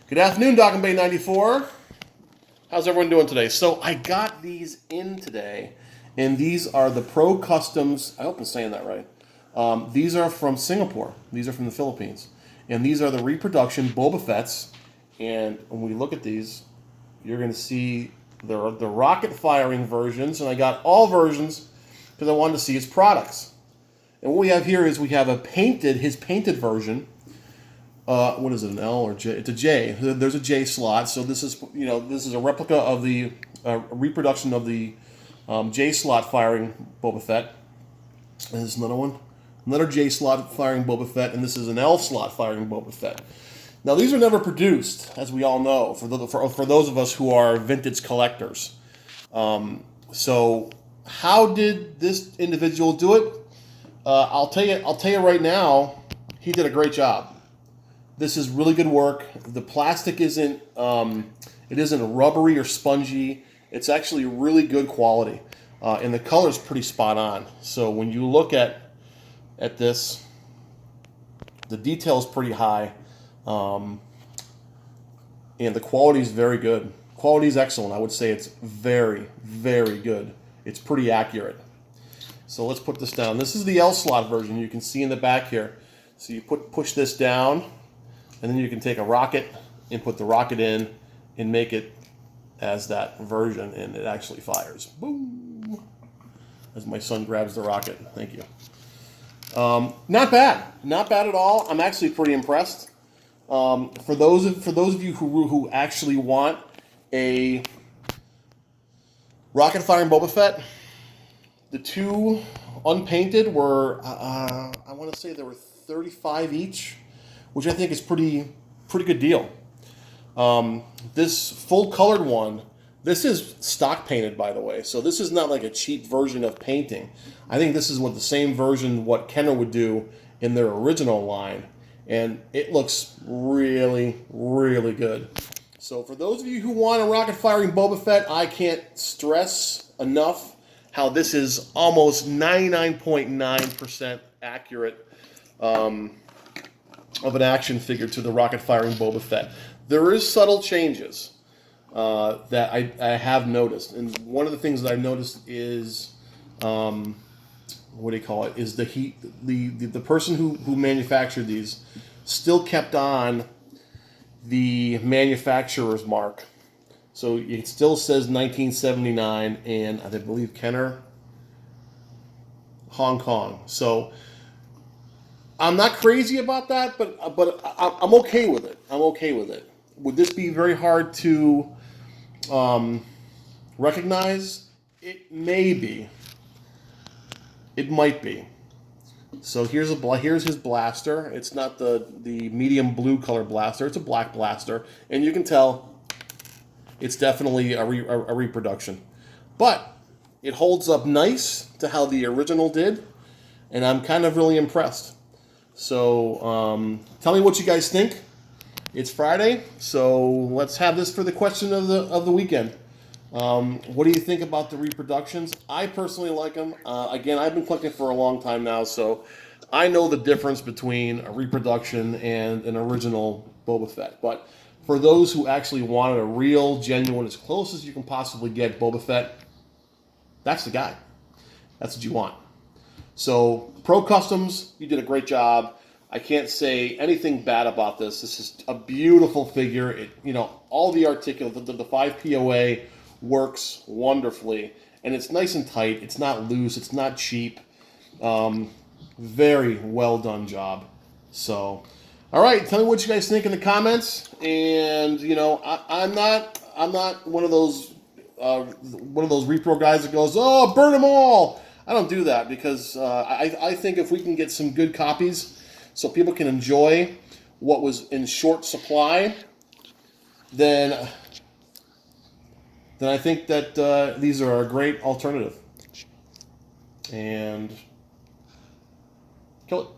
Good afternoon, Doc and Bay 94. How's everyone doing today? So I got these in today, and these are the Procustoms. I hope I'm saying that right. These are from Singapore. These are from the Philippines, and these are the reproduction Boba Fett's. And when we look at these, you're going to see the rocket firing versions, and I got all versions because I wanted to see his products. And what we have here is we have his painted version. What is it, an L or J? It's a J. There's a J slot. So this is a replica of the reproduction of the J slot firing Boba Fett. And this is another one, another J slot firing Boba Fett, and this is an L slot firing Boba Fett. Now these are never produced, as we all know, for those of us who are vintage collectors. So how did this individual do it? I'll tell you right now, he did a great job. This is really good work. The plastic isn't rubbery or spongy. It's actually really good quality, and the color's pretty spot on. So when you look at this, the detail is pretty high, and the quality is very good. Quality is excellent. I would say it's very, very good. It's pretty accurate. So let's put this down. This is the L slot version. You can see in the back here. So you push this down. And then you can take a rocket and put the rocket in and make it as that version, and it actually fires. Boom! As my son grabs the rocket. Thank you. Not bad. Not bad at all. I'm actually pretty impressed. For those of you who actually want a rocket firing Boba Fett, the two unpainted were, I want to say they were $35 each, which I think is pretty good deal. This full colored one, this is stock painted, by the way, so this is not like a cheap version of painting. I think this is what the same version what Kenner would do in their original line, and it looks really, really good. So for those of you who want a rocket firing Boba Fett, I can't stress enough how this is almost 99.9% accurate of an action figure to the rocket firing Boba Fett. There is subtle changes that I have noticed, and one of the things that I've noticed is what do you call it? Is the person who manufactured these still kept on the manufacturer's mark, so it still says 1979, and I believe Kenner, Hong Kong. So I'm not crazy about that, but I'm okay with it. I'm okay with it. Would this be very hard to recognize? It may be. It might be. So here's his blaster. It's not the medium blue color blaster. It's a black blaster, and you can tell it's definitely a reproduction. But it holds up nice to how the original did, and I'm kind of really impressed. So tell me what you guys think. It's Friday, so let's have this for the question of the weekend. What do you think about the reproductions? I personally like them. Again, I've been collecting for a long time now, so I know the difference between a reproduction and an original Boba Fett. But for those who actually wanted a real, genuine, as close as you can possibly get Boba Fett, that's the guy. That's what you want. So, Procustoms, you did a great job. I can't say anything bad about this. This is a beautiful figure. It, all the articulate, the 5 POA works wonderfully, and it's nice and tight. It's not loose. It's not cheap. Very well done job. So, all right, tell me what you guys think in the comments. And I'm not one of those repro guys that goes, "Oh, burn them all." I don't do that because I think if we can get some good copies so people can enjoy what was in short supply, then I think that these are a great alternative. And kill it.